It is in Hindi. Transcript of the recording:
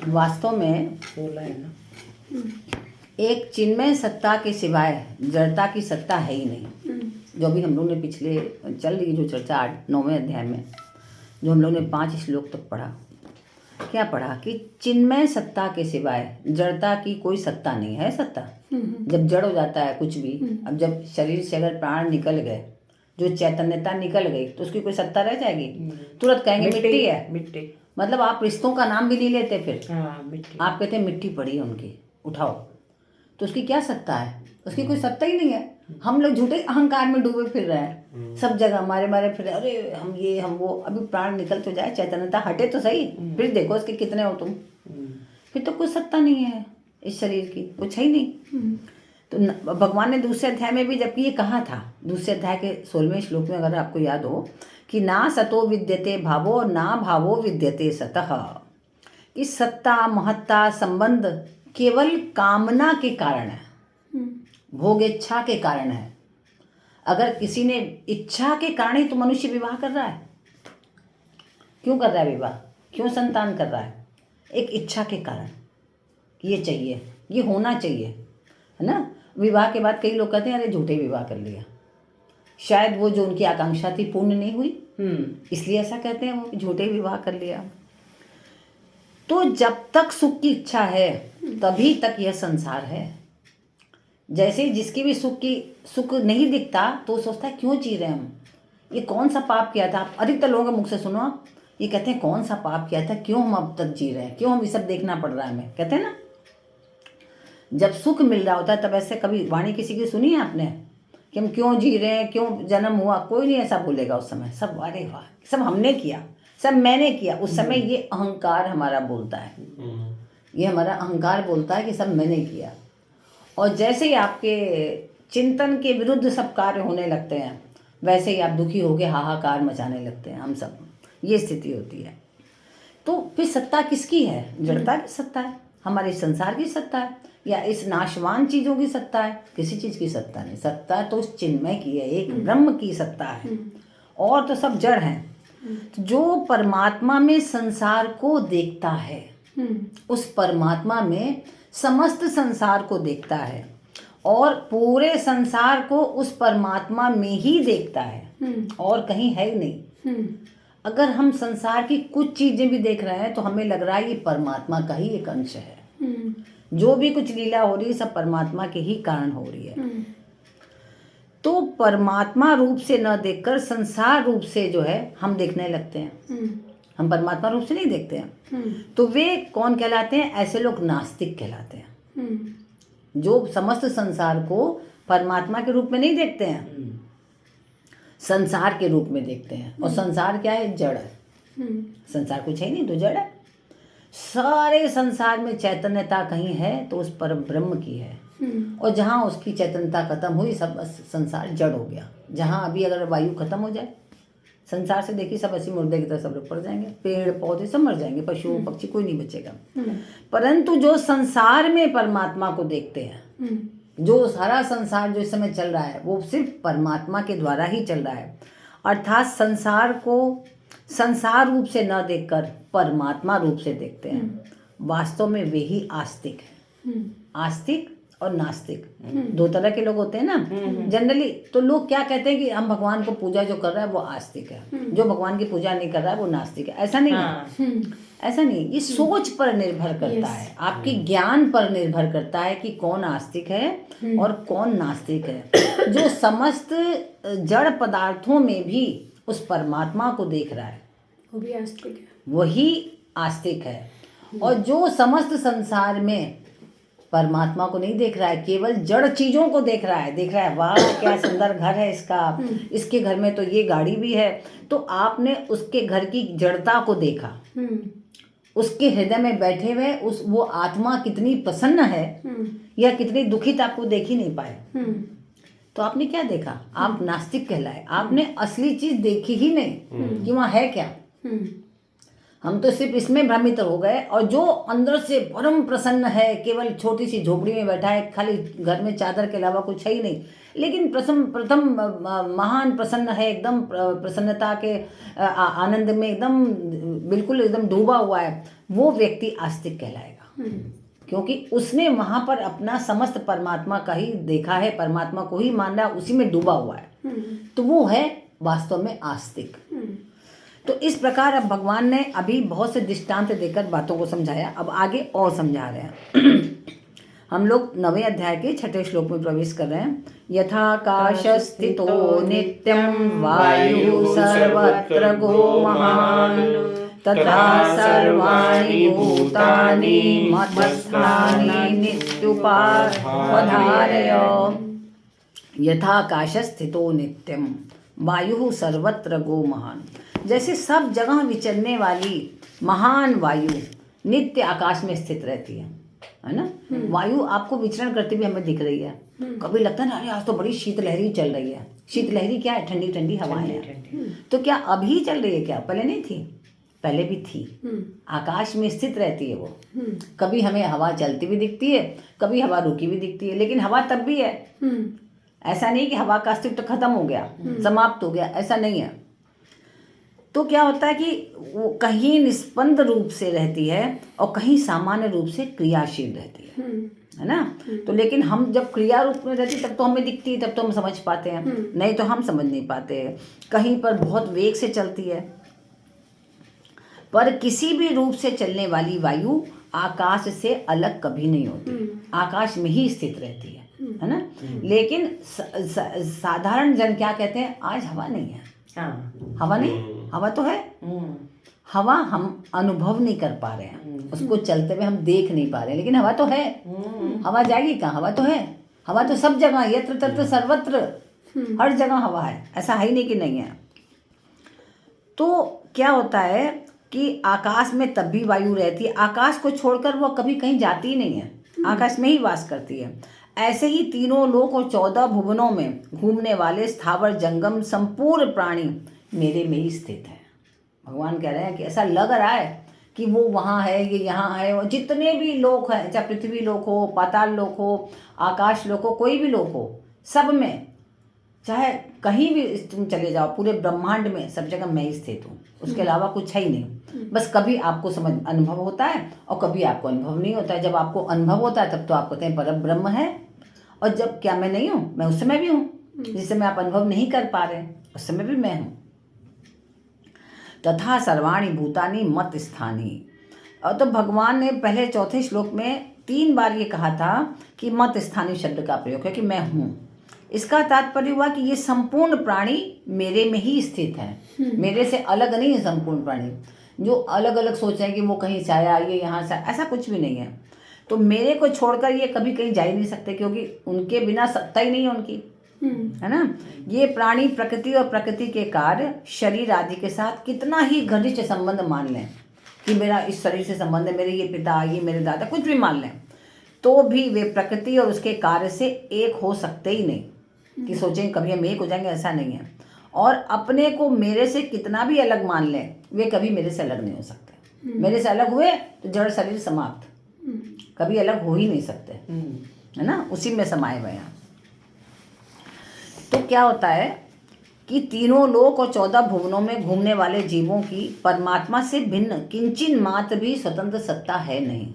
वास्तव में 16 है ना। एक चिन्मय सत्ता के सिवाय जड़ता की सत्ता है ही नहीं। जो भी हम लोग ने पिछले चल रही जो चर्चा 8-9वें अध्याय में जो हम लोग ने 5 श्लोक तक पढ़ा, क्या पढ़ा कि चिन्मय सत्ता के सिवाय जड़ता की कोई सत्ता नहीं है। सत्ता जब जड़ हो जाता है कुछ भी, अब जब शरीर से अगर प्राण निकल गए, जो चैतन्यता निकल गई, तो उसकी कोई सत्ता रह जाएगी? तुरंत कहेंगे मिट्टी है। मिट्टी मतलब आप रिश्तों का नाम भी नहीं लेते फिर। हाँ मिट्टी। आप कहते हैं मिट्टी पड़ी है उनकी, उठाओ, तो उसकी क्या सत्ता है? उसकी कोई सत्ता ही नहीं है। हम लोग झूठे अहंकार में डूबे फिर रहे हैं, सब जगह मारे मारे फिर, अरे हम ये हम वो। अभी प्राण निकल तो जाए, चैतन्यता हटे तो सही, फिर देखो उसके कितने हो तुम। फिर तो कोई सत्ता नहीं है इस शरीर की, कुछ है ही नहीं। तो भगवान ने दूसरे अध्याय में भी जबकि ये कहा था, दूसरे अध्याय के 16वें श्लोक में, अगर आपको याद हो, कि ना सतो विद्यते भावो ना भावो विद्यते सतः, कि सत्ता महत्ता संबंध केवल कामना के कारण है, भोग इच्छा के कारण है। अगर किसी ने इच्छा के कारण ही तो मनुष्य विवाह कर रहा है। क्यों कर रहा है विवाह? क्यों संतान कर रहा है? एक इच्छा के कारण, ये चाहिए, ये होना चाहिए, है ना। विवाह के बाद कई लोग कहते हैं अरे झूठे विवाह कर लिया, शायद वो जो उनकी आकांक्षा थी पूर्ण नहीं हुई, इसलिए ऐसा कहते हैं वो झूठे विवाह कर लिया। तो जब तक सुख की इच्छा है तभी तक यह संसार है। जैसे ही जिसकी भी सुख नहीं दिखता तो वो सोचता है क्यों जी रहे हम, ये कौन सा पाप किया था। अधिकतर लोगों के मुख से सुनो, ये कहते हैं कौन सा पाप किया था, क्यों हम अब तक जी रहे हैं, क्यों हम ये सब देखना पड़ रहा है हमें, कहते हैं ना। जब सुख मिल रहा होता है तब ऐसे कभी वाणी किसी की सुनी है आपने कि हम क्यों जी रहे हैं, क्यों जन्म हुआ? कोई नहीं ऐसा बोलेगा उस समय। सब अरे वाह, सब हमने किया, सब मैंने किया। उस समय ये अहंकार हमारा बोलता है, ये हमारा अहंकार बोलता है कि सब मैंने किया। और जैसे ही आपके चिंतन के विरुद्ध सब कार्य होने लगते हैं, वैसे ही आप दुखी होकर हाहाकार मचाने लगते हैं। हम सब, ये स्थिति होती है। तो फिर सत्ता किसकी है? जड़ता की सत्ता है, हमारे संसार की सत्ता है, या इस नाशवान चीज़ों की सत्ता है? किसी चीज़ की सत्ता नहीं। सत्ता तो उस चिन्मय की है, एक ब्रह्म की सत्ता है, और तो सब जड़ हैं। जो परमात्मा में संसार को देखता है, उस परमात्मा में समस्त संसार को देखता है, और पूरे संसार को उस परमात्मा में ही देखता है, और कहीं है ही नहीं। अगर हम संसार की कुछ चीजें भी देख रहे हैं तो हमें लग रहा है ये परमात्मा का ही एक अंश है। जो भी कुछ लीला हो रही है सब परमात्मा के ही कारण हो रही है। तो परमात्मा रूप से न देखकर संसार रूप से जो है हम देखने लगते हैं, हम परमात्मा रूप से नहीं देखते हैं। तो वे कौन कहलाते हैं? ऐसे लोग नास्तिक कहलाते हैं, जो समस्त संसार को परमात्मा के रूप में नहीं देखते हैं, संसार के रूप में देखते हैं। और संसार क्या है? जड़ है। संसार कुछ है नहीं तो जड़ है। सारे संसार में चैतन्यता कहीं है तो उस पर ब्रह्म की है, और जहाँ उसकी चैतन्यता खत्म हुई सब संसार जड़ हो गया। जहाँ अभी अगर वायु खत्म हो जाए संसार से, देखिए सब ऐसी मुर्दे की तरह सब लोग पड़ जाएंगे, पेड़ पौधे सब मर जाएंगे, पशु पक्षी कोई नहीं बचेगा। परंतु जो संसार में परमात्मा को देखते हैं, जो सारा संसार जो इस समय चल रहा है वो सिर्फ परमात्मा के द्वारा ही चल रहा है। अर्थात संसार को संसार रूप से न देखकर परमात्मा रूप से देखते हैं। वास्तव में वे ही आस्तिक है। आस्तिक और नास्तिक दो तरह के लोग होते हैं ना जनरली। तो लोग क्या कहते हैं कि हम भगवान को पूजा जो कर रहा है वो आस्तिक है, जो भगवान की पूजा नहीं कर रहा है वो नास्तिक है। ऐसा नहीं है, ऐसा नहीं। ये सोच पर निर्भर करता है, आपके ज्ञान पर निर्भर करता है कि कौन आस्तिक है और कौन नास्तिक है। जो समस्त जड़ पदार्थों में भी उस परमात्मा को देख रहा है वो भी आस्तिक है, वही आस्तिक है। और जो समस्त संसार में परमात्मा को नहीं देख रहा है, केवल जड़ चीजों को देख रहा है, वाह क्या सुंदर घर है इसका, इसके घर में तो ये गाड़ी भी है। तो आपने उसके घर की जड़ता को देखा, उसके हृदय में बैठे हुए वो आत्मा कितनी प्रसन्न है या कितनी दुखित आपको देख ही नहीं पाए। तो आपने क्या देखा? आप नास्तिक कहलाए। आपने असली चीज देखी ही नहीं कि वहाँ है क्या। हम तो सिर्फ इसमें भ्रमित हो गए, और जो अंदर से परम प्रसन्न है, केवल छोटी सी झोपड़ी में बैठा है, खाली घर में चादर के अलावा कुछ है ही नहीं, लेकिन प्रथम महान प्रसन्न है, एकदम प्रसन्नता के आनंद में एकदम बिल्कुल एकदम डूबा हुआ है, वो व्यक्ति आस्तिक कहलाएगा, क्योंकि उसने वहां पर अपना समस्त परमात्मा का ही देखा है, परमात्मा को ही मान रहा है, उसी में डूबा हुआ है, तो वो है वास्तव में आस्तिक। तो इस प्रकार अब भगवान ने अभी बहुत से दृष्टांत देकर बातों को समझाया, अब आगे और समझा रहे हैं। हम लोग 9वें अध्याय के 6ठे श्लोक में प्रवेश कर रहे हैं। यथाकाशस्थितो नित्यं वायुः सर्वत्र गो महान् तथा सर्वाणि भूतानि मत्स्थानि नित्युपावधारय। यथाकाशस्थितो नित्यं वायुः सर्वत्र गो महान्, जैसे सब जगह विचरने वाली महान वायु नित्य आकाश में स्थित रहती है ना। वायु आपको विचरण करती हुई हमें दिख रही है। कभी लगता है ना, अरे आज तो बड़ी शीतलहरी चल रही है। शीतलहरी क्या है? ठंडी ठंडी हवाएं हैं। तो क्या अभी चल रही है? क्या पहले नहीं थी? पहले भी थी। आकाश में स्थित रहती है वो। कभी हमें हवा चलती भी दिखती है, कभी हवा रुकी भी दिखती है, लेकिन हवा तब भी है। ऐसा नहीं कि हवा का अस्तित्व खत्म हो गया, समाप्त हो गया, ऐसा नहीं है। तो क्या होता है कि वो कहीं निस्पंद रूप से रहती है और कहीं सामान्य रूप से क्रियाशील रहती है ना। तो लेकिन हम जब क्रिया रूप में रहती तब तो हमें दिखती है, तब तो हम समझ पाते हैं, नहीं तो हम समझ नहीं पाते। कहीं पर बहुत वेग से चलती है, पर किसी भी रूप से चलने वाली वायु आकाश से अलग कभी नहीं होती, आकाश में ही स्थित रहती है ना। लेकिन साधारण जन क्या कहते हैं, आज हवा नहीं है। हवा नहीं, हवा तो है, हवा हम अनुभव नहीं कर पा रहे हैं, उसको चलते हुए हम देख नहीं पा रहे हैं, लेकिन हवा तो है। हवा जाएगी कहाँ? हवा तो है। हवा तो सब जगह, यत्र तत्र सर्वत्र, हर जगह हवा है, ऐसा है ही नहीं कि नहीं है। तो क्या होता है कि आकाश में तब भी वायु रहती है, आकाश को छोड़कर वो कभी कहीं जाती ही नहीं है, आकाश में ही वास करती है। ऐसे ही तीनों लोक और 14 भुवनों में घूमने वाले स्थावर जंगम संपूर्ण प्राणी मेरे में ही स्थित है। भगवान कह रहे हैं कि ऐसा लग रहा है कि वो वहाँ है, ये यहाँ है, और जितने भी लोक हैं, चाहे पृथ्वी लोक हो, पाताल लोक हो, आकाश लोक हो, कोई भी लोक हो, सब में, चाहे कहीं भी तुम चले जाओ, पूरे ब्रह्मांड में सब जगह मैं ही स्थित हूँ, उसके अलावा कुछ है ही नहीं। बस कभी आपको समझ अनुभव होता है और कभी आपको अनुभव नहीं होता है। जब आपको अनुभव होता है तब तो आप कहते हैं परम ब्रह्म है, और जब क्या मैं नहीं हूँ, मैं उस समय भी हूँ, जिस समय आप अनुभव नहीं कर पा रहे उस समय भी मैं हूँ। तथा सर्वाणि भूतानि मत स्थानी। और तो भगवान ने पहले 4थे श्लोक में 3 बार ये कहा था कि मत स्थानी शब्द का प्रयोग है, कि मैं हूँ। इसका तात्पर्य हुआ कि ये संपूर्ण प्राणी मेरे में ही स्थित है, मेरे से अलग नहीं है। संपूर्ण प्राणी जो अलग अलग सोच रहे हैं कि वो कहीं से आया, ये यहाँ से, ऐसा कुछ भी नहीं है। तो मेरे को छोड़कर ये कभी कहीं जा ही नहीं सकते, क्योंकि उनके बिना सत्ता ही नहीं है उनकी, है ना। ये प्राणी प्रकृति और प्रकृति के कार्य शरीर आदि के साथ कितना ही घनिष्ठ संबंध मान लें, कि मेरा इस शरीर से संबंध है, मेरे ये पिता, ये मेरे दादा, कुछ भी मान लें, तो भी वे प्रकृति और उसके कार्य से एक हो सकते ही नहीं, कि सोचें कभी हम एक हो जाएंगे, ऐसा नहीं है। और अपने को मेरे से कितना भी अलग मान लें, वे कभी मेरे से अलग नहीं हो सकते। मेरे से अलग हुए तो जड़ शरीर समाप्त, कभी अलग हो ही नहीं सकते, है ना, उसी में समाये हुए हैं। तो क्या होता है कि तीनों लोक और 14 भुवनों में घूमने वाले जीवों की परमात्मा से भिन्न किंचिन मात्र भी स्वतंत्र सत्ता है नहीं।